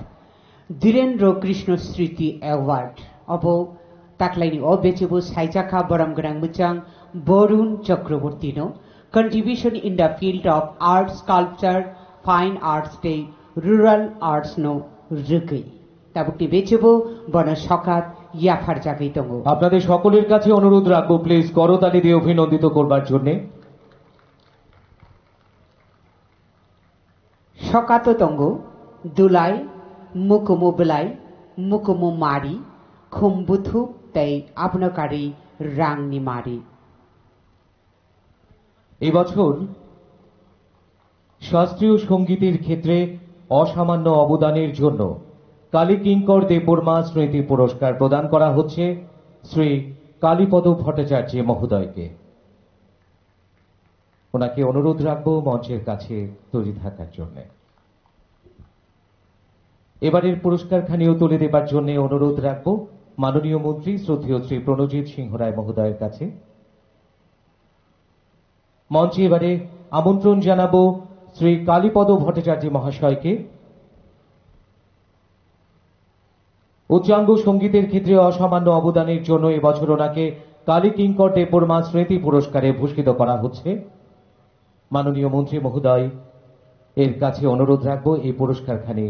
Dhirendra Krishna Sriti Award, Obo Taklaini O Bechebu Saijaka Boram Grang Muchang, Borun Chakrabortino, contribution in the field of art, sculpture, fine arts day, rural arts no Ruki. Tabukti Bechebu, Bona Shokat, Yafar Jagitongo. আপনাদের সকলের কাছে অনুরোধ রাখবো please করতালি দিয়ে অভিনন্দিত করবার জন্য। Shokato Tongo, Dulai, Mukumu Belai, Mukumu Mari, Kumbuthu, Tei Abnakari, Rangni Mari. এবছর শাস্ত্রীয় সঙ্গীতের ক্ষেত্রে অসামান্য অবদানের জন্য কালী কিঙ্কর দেববর্মা স্মৃতি পুরস্কার প্রদান করা হচ্ছে শ্রী কালীপদ ভট্টাচার্য মহোদয়কে। ওনাকে অনুরোধ রাখবো মঞ্চের কাছে তৈরি থাকার জন্য। এবারের পুরস্কারখানিও তুলে দেবার জন্য অনুরোধ রাখবো মাননীয় মন্ত্রী শ্রদ্ধেয় শ্রী প্রণজিৎ সিংহ রায় মহোদয়ের কাছে। মঞ্চে এবারে আমন্ত্রণ জানাবো শ্রী কালীপদ ভট্টাচার্য মহাশয়কে। উচ্চাঙ্গ সঙ্গীতের ক্ষেত্রে অসামান্য অবদানের জন্য এবছর ওনাকে কালী কিঙ্কর দেববর্মা স্মৃতি পুরস্কারে ভূষিত করা হচ্ছে। মাননীয় মন্ত্রী মহোদয় এর কাছে অনুরোধ রাখবো এই পুরস্কারখানি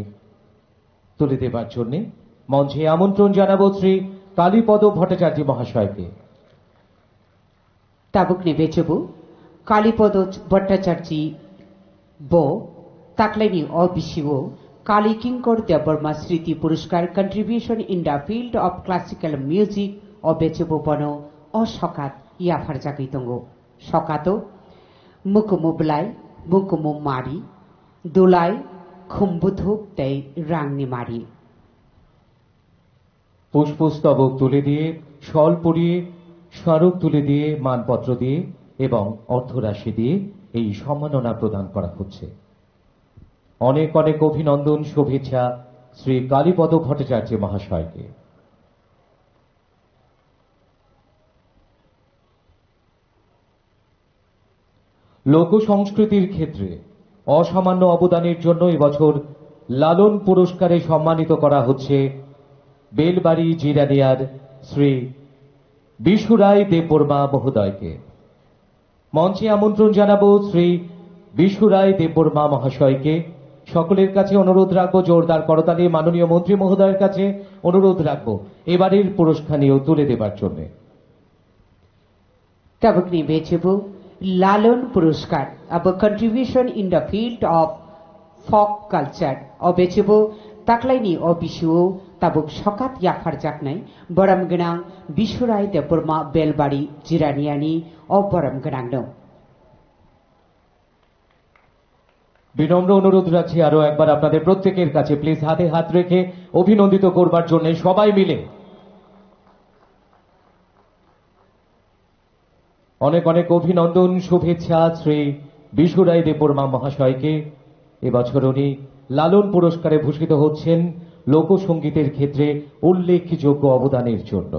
তুলে দেবার জন্য। মঞ্চে আমন্ত্রণ জানাবো শ্রী কালীপদ ভট্টাচার্য মহাশয়কে। Tabukni Bechebu, Kalipodo Bhattacharji Bo, Taklaini O Bishivo, Kali Kinkor Deborma Sriti Puruskar, contribution in the field of classical music, O Bechebu Bono, O Shokat, Yafar Jagitongo. Shokato, Mukumu Blai, Mukumu Mari, Dulai, Kumbuthu, Tei Rangni Mari. পুষ্পস্তবক তুলে দিয়ে, শল পরিয়ে, স্মারক তুলে দিয়ে, মানপত্র দিয়ে এবং অর্থরাশি দিয়ে এই সম্মাননা প্রদান করা হচ্ছে। অনেক অনেক অভিনন্দন শুভেচ্ছা শ্রী কালীপদ ভট্টাচার্য মহাশয়কে। লোক সংস্কৃতির ক্ষেত্রে অসামান্য অবদানের জন্য এবছর লালন পুরস্কারে সম্মানিত করা হচ্ছে বেলবাড়ি জিরানিয়ার শ্রী বিশুরায় দেববর্মা মহোদয়কে। মঞ্চে আমন্ত্রণ জানাবো শ্রী বিশুরায় দেববর্মা মহাশয়কে। সকলের কাছে অনুরোধ রাখবো, জোরদার করতালি মাননীয় মন্ত্রী মহোদয়ের কাছে অনুরোধ রাখবো এবারের পুরস্কারীও তুলে দেবার জন্য। Tabukni Bechebu, Lalon Puruskar, about contribution in the field of folk culture. Obechebu, Taklaini Obishu, Tabuk Shokat Yafar Jaknai, Boram Ganang, Bishurai Depurma Belbari, Jiraniani, or Boram Ganangno. বিনম্র অনুরোধ রাখছি আরো একবার আপনাদের প্রত্যেকের কাছে প্লিজ হাতে হাত রেখে অভিনন্দিত করবার জন্য সবাই মিলে। অনেক অনেক অভিনন্দন শুভেচ্ছা শ্রী বিশুরায় দেববর্মা মহাশয়কে। এবছর উনি লালন পুরস্কারে ভূষিত হচ্ছেন লোকসঙ্গীতের ক্ষেত্রে উল্লেখযোগ্য অবদানের জন্য।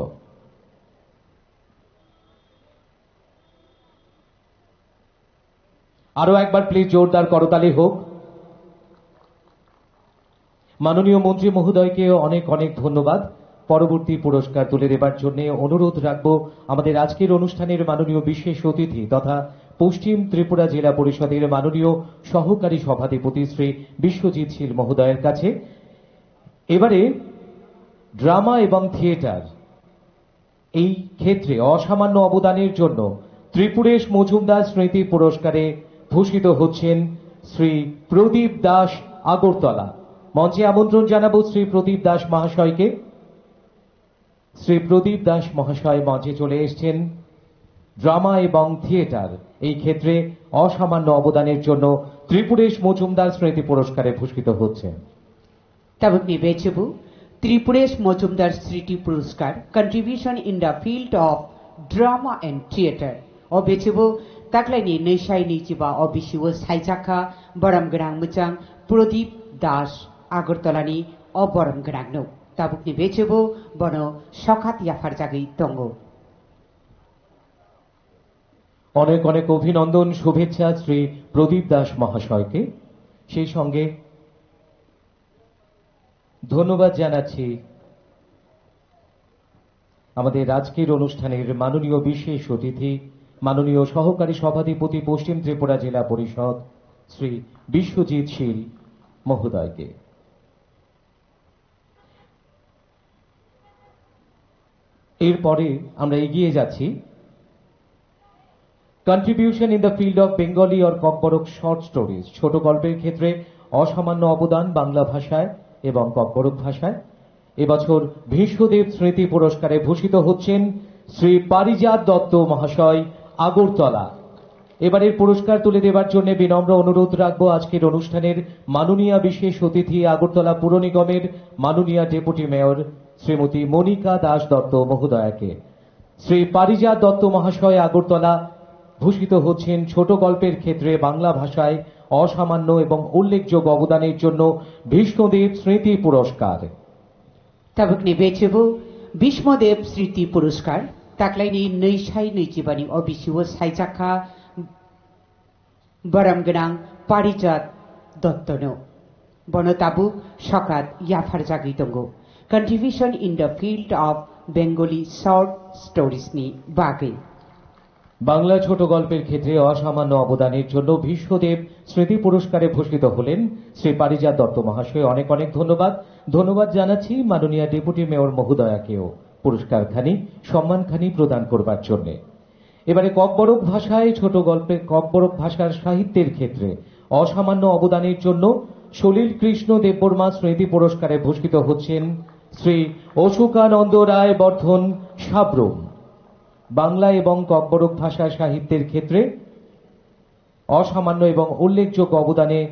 আরো একবার প্লিজ জোরদার করতালি হোক। মাননীয় মন্ত্রী মহোদয়কে অনেক অনেক ধন্যবাদ। পরবর্তী পুরস্কার তুলে দেবার জন্য অনুরোধ রাখবো আমাদের আজকের অনুষ্ঠানের মাননীয় বিশেষ অতিথি তথা পশ্চিম ত্রিপুরা জেলা পরিষদের মাননীয় সহকারী সভাধিপতি শ্রী বিশ্বজিৎ শীল মহোদয়ের কাছে। এবারে ড্রামা এবং থিয়েটার এই ক্ষেত্রে অসামান্য অবদানের জন্য ত্রিপুরেশ মজুমদার স্মৃতি পুরস্কারে ভূষিত হচ্ছেন শ্রী প্রদীপ দাস আগরতলা। মঞ্চে আমন্ত্রণ জানাবো শ্রী প্রদীপ দাস মহাশয়কে। শ্রী প্রদীপ দাস মহাশয় মঞ্চে চলে এসেছেন। ড্রামা এবং থিয়েটার এই ক্ষেত্রে অসামান্য অবদানের জন্য ত্রিপুরেশ মজুমদার স্মৃতি পুরস্কারে ভূষিত হচ্ছেন। Tabukni Bechebu, Tripuresh Mojumdar Sriti Puruskar, contribution in the field of drama and theatre. Obechebu, Taklaini Neshai Nichiba Obishiwa Saijaka, Boram Grang Muchang, Prodip Das, Agortolani, or Boram Grangno. Tabukni Bechebu, Bono, Shokat Yafarjagi Tongo. অনেক অনেক অভিনন্দন শুভেচ্ছা শ্রী প্রদীপ দাস মহাশয়কে। সেই সঙ্গে ধন্যবাদ জানাচ্ছি আমাদের আজকের অনুষ্ঠানের মাননীয় বিশেষ অতিথি মাননীয় সহকারী সভাধিপতি পশ্চিম ত্রিপুরা জেলা পরিষদ শ্রী বিশ্বজিৎ শীল মহোদয়কে। এরপরে আমরা এগিয়ে যাচ্ছি contribution in the field of Bengali or Kokborok short stories, ছোট গল্পের ক্ষেত্রে অসামান্য অবদান বাংলা ভাষায় এবং ককবরক ভাষায়। এবছর ভীষ্মদেব স্মৃতি পুরস্কারে ভূষিত হচ্ছেন শ্রী পারিজাত দত্ত মহাশয় আগরতলা। এবারের পুরস্কার তুলে দেবার জন্য বিনম্র অনুরোধ রাখবো আজকের অনুষ্ঠানের মাননীয় বিশেষ অতিথি আগরতলা পুর নিগমের মাননীয় ডেপুটি মেয়র শ্রীমতী মনিকা দাস দত্ত মহোদয়াকে। শ্রী পারিজাত দত্ত মহাশয় আগরতলা ভূষিত হচ্ছেন ছোট গল্পের ক্ষেত্রে বাংলা ভাষায় অসামান্য এবং উল্লেখযোগ্য অবদানের জন্য ভীষ্মদেব স্মৃতি পুরস্কার। Tabukni Bechebu, Bishmodev Sriti Puruskar, Taklaini Neshai Nichibani Obishiwa Saijaka, Boram Grang Parijat Dottono. Bono Tabuk Shokat Yafarjagi Tongo. Contribution in the field of Bengali short stories ni Bagi. Bangla ছোট গল্পের ক্ষেত্রে অসামান্য অবদানের জন্য ভীষ্মদেব স্মৃতি পুরস্কারে ভূষিত হলেন শ্রী পারিজাত দত্ত মহাশয়। অনেক অনেক ধন্যবাদ। ধন্যবাদ জানাচ্ছি মাননীয় ডেপুটি মেয়র মহোদয়াকেও পুরস্কারখানি সম্মানখানি প্রদান করবার জন্য। এবারে ককবরক ভাষায় ছোট গল্পে ককবরক ভাষার সাহিত্যের ক্ষেত্রে অসামান্য অবদানের জন্য সলিল কৃষ্ণ দেববর্মা স্মৃতি পুরস্কারে ভূষিত হচ্ছেন শ্রী অশোকানন্দ রায় বর্ধন সাব্রম। বাংলা এবং ককবরক ভাষা সাহিত্যের ক্ষেত্রে অসামান্য এবং উল্লেখযোগ্য অবদানের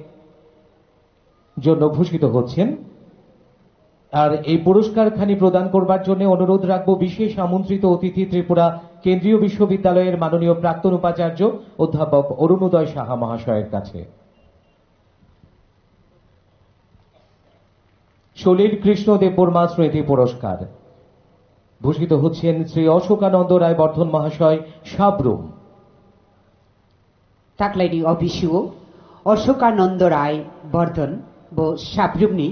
জন্য ভূষিত হচ্ছেন। আর এই পুরস্কারখানি প্রদান করবার জন্য অনুরোধ রাখবো বিশেষ আমন্ত্রিত অতিথি ত্রিপুরা কেন্দ্রীয় বিশ্ববিদ্যালয়ের মাননীয় প্রাক্তন উপাচার্য অধ্যাপক অরুণোদয় সাহা মহাশয়ের কাছে। সলিল কৃষ্ণ দেববর্মা স্মৃতি পুরস্কার ভূষিত হচ্ছেন শ্রী অশোকানন্দ রায় বর্ধন মহাশয় সাবরুম। ताक्लाइनि अबिसिओ अशोकानन्द राय बर्धन बो साब्रुमनि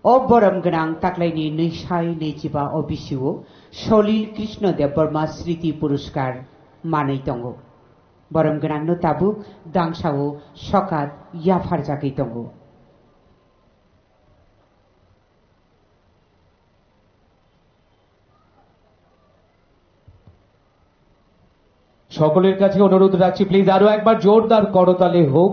अबरम गोनां ताक्लाइनि नैसाय नैजिबा अबिसिओ सलिल कृष्ण देबबर्मा स्मृति पुरस्कार मानै दङ। बरम गोनां नो ताबुक दांसाओ सकात याफार जागै दङ। সকলের কাছে অনুরোধ রাখছি প্লিজ আরো একবার জোরদার করতালে হোক।